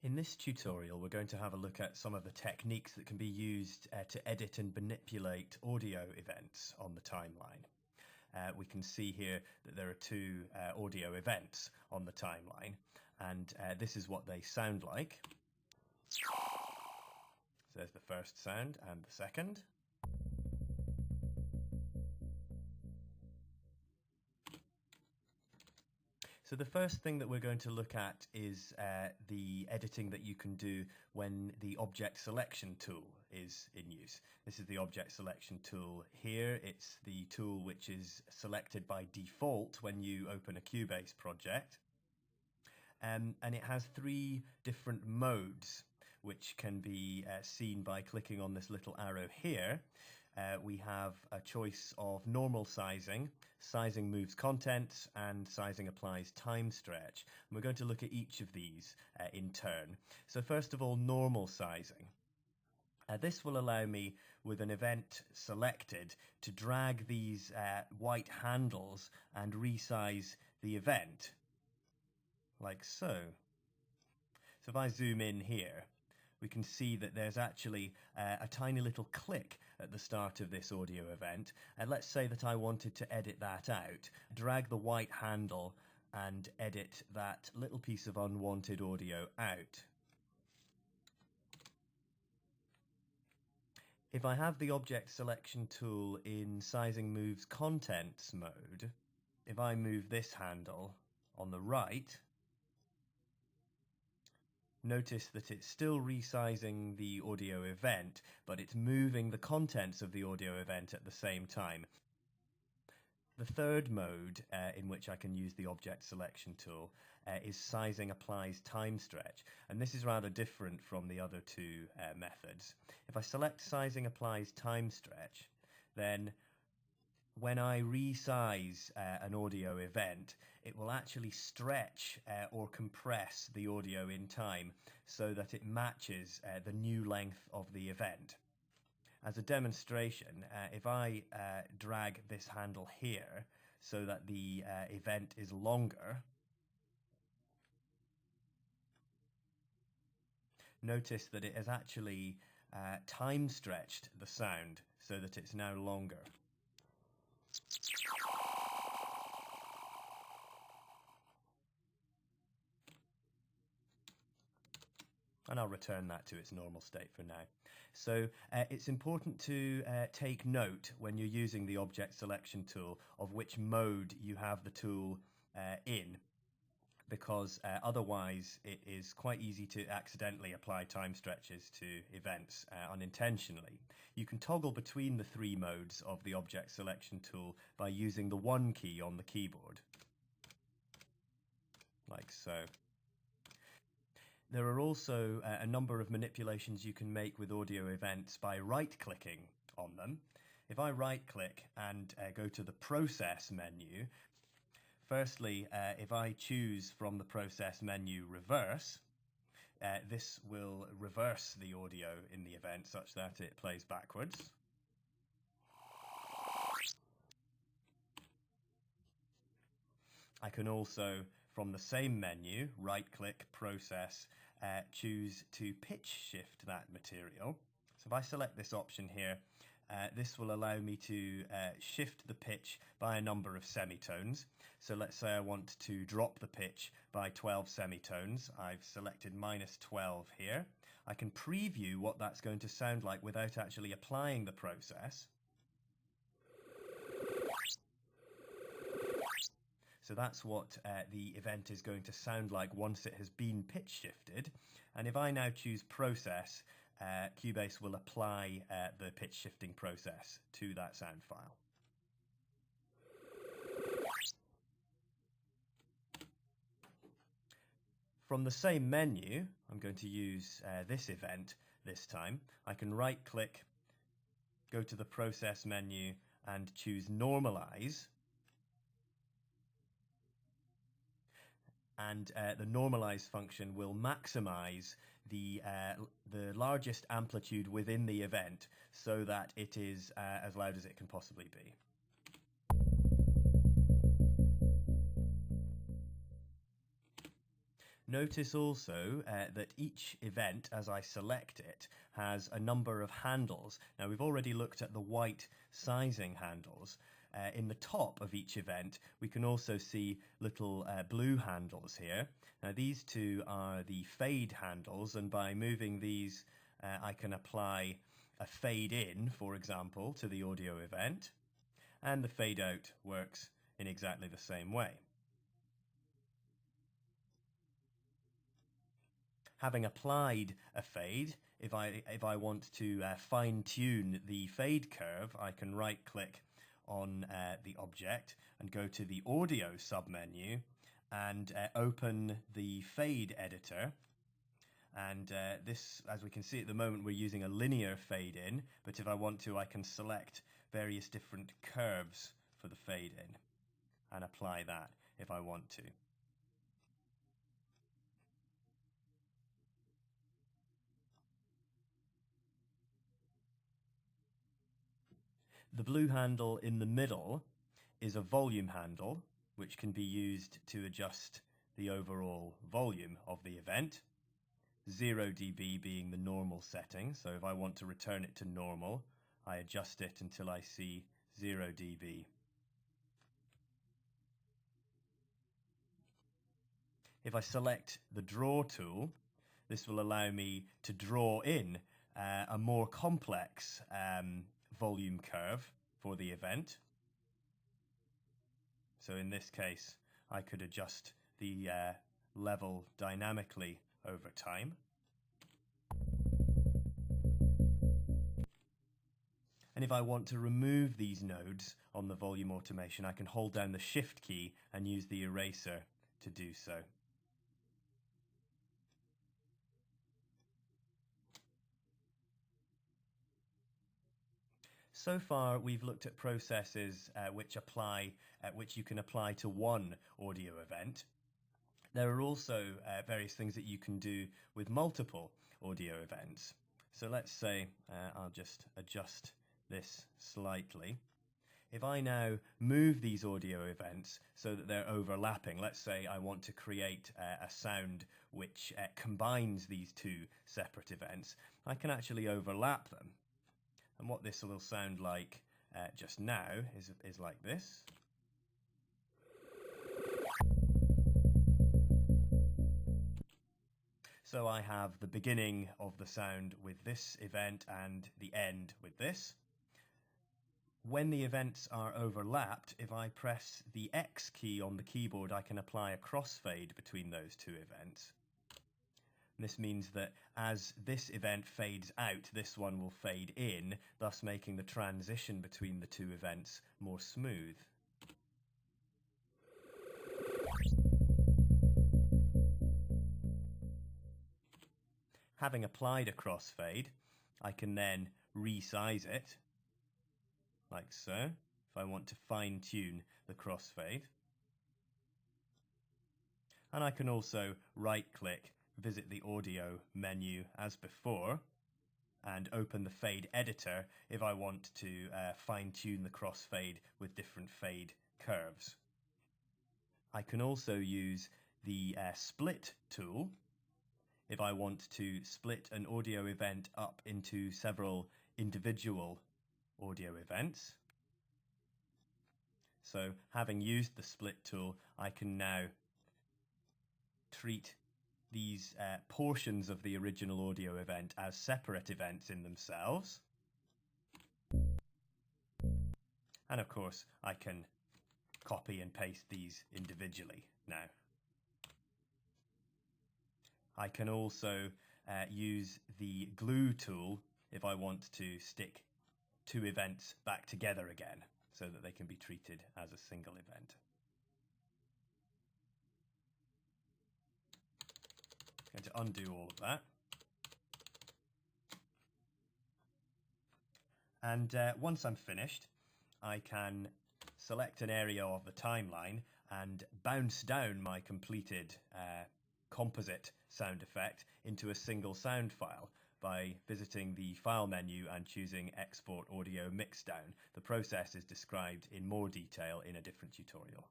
In this tutorial, we're going to have a look at some of the techniques that can be used to edit and manipulate audio events on the timeline. We can see here that there are two audio events on the timeline, and this is what they sound like. So there's the first sound and the second. So the first thing that we're going to look at is the editing that you can do when the object selection tool is in use. This is the object selection tool here. It's the tool which is selected by default when you open a Cubase project. And it has three different modes which can be seen by clicking on this little arrow here. We have a choice of normal sizing, sizing moves contents, and sizing applies time stretch. And we're going to look at each of these in turn. So first of all, normal sizing. This will allow me, with an event selected, to drag these white handles and resize the event, like so. So if I zoom in here, we can see that there's actually a tiny little click at the start of this audio event. And let's say that I wanted to edit that out. Drag the white handle and edit that little piece of unwanted audio out. If I have the object selection tool in sizing moves contents mode, if I move this handle on the right, notice that it's still resizing the audio event, but it's moving the contents of the audio event at the same time. The third mode in which I can use the object selection tool is sizing applies time stretch, and this is rather different from the other two methods. If I select sizing applies time stretch, then when I resize an audio event, it will actually stretch or compress the audio in time so that it matches the new length of the event. As a demonstration, if I drag this handle here so that the event is longer, notice that it has actually time stretched the sound so that it's now longer. And I'll return that to its normal state for now. So it's important to take note when you're using the object selection tool of which mode you have the tool in, because otherwise it is quite easy to accidentally apply time stretches to events unintentionally. You can toggle between the three modes of the object selection tool by using the 1 key on the keyboard, like so. There are also a number of manipulations you can make with audio events by right-clicking on them. If I right-click and go to the Process menu, firstly, if I choose from the Process menu Reverse, this will reverse the audio in the event such that it plays backwards. I can also, from the same menu, right-click, Process, choose to pitch shift that material. So if I select this option here, this will allow me to shift the pitch by a number of semitones. So let's say I want to drop the pitch by 12 semitones. I've selected -12 here. I can preview what that's going to sound like without actually applying the process. So that's what the event is going to sound like once it has been pitch shifted. And if I now choose Process, Cubase will apply the pitch shifting process to that sound file. From the same menu, I'm going to use this event this time. I can right-click, go to the Process menu and choose Normalize. And the normalize function will maximize the largest amplitude within the event so that it is as loud as it can possibly be. Notice also that each event, as I select it, has a number of handles. Now we've already looked at the white sizing handles. In the top of each event, we can also see little blue handles here. Now these two are the fade handles, and by moving these, I can apply a fade in, for example, to the audio event, and the fade out works in exactly the same way. Having applied a fade, if I want to fine-tune the fade curve, I can right-click on the object and go to the Audio submenu and open the Fade Editor. And this, as we can see at the moment, we're using a linear fade in, but if I want to, I can select various different curves for the fade in and apply that if I want to. The blue handle in the middle is a volume handle, which can be used to adjust the overall volume of the event. 0 dB being the normal setting, so if I want to return it to normal, I adjust it until I see 0 dB. If I select the Draw tool, this will allow me to draw in a more complex volume curve for the event. So in this case, I could adjust the level dynamically over time. And if I want to remove these nodes on the volume automation, I can hold down the Shift key and use the eraser to do so. So far, we've looked at processes which you can apply to one audio event. There are also various things that you can do with multiple audio events. So let's say I'll just adjust this slightly. If I now move these audio events so that they're overlapping, let's say I want to create a sound which combines these two separate events, I can actually overlap them. And what this will sound like just now is like this. So I have the beginning of the sound with this event and the end with this. When the events are overlapped, if I press the X key on the keyboard, I can apply a crossfade between those two events. This means that as this event fades out, this one will fade in, thus making the transition between the two events more smooth. Having applied a crossfade, I can then resize it, like so, if I want to fine-tune the crossfade. And I can also right-click, visit the Audio menu as before, and open the Fade Editor if I want to fine-tune the crossfade with different fade curves. I can also use the Split tool if I want to split an audio event up into several individual audio events. So having used the Split tool, I can now treat these portions of the original audio event as separate events in themselves. And of course, I can copy and paste these individually now. I can also use the Glue tool if I want to stick two events back together again so that they can be treated as a single event. I'm going to undo all of that. And once I'm finished, I can select an area of the timeline and bounce down my completed composite sound effect into a single sound file by visiting the File menu and choosing Export Audio Mixdown. The process is described in more detail in a different tutorial.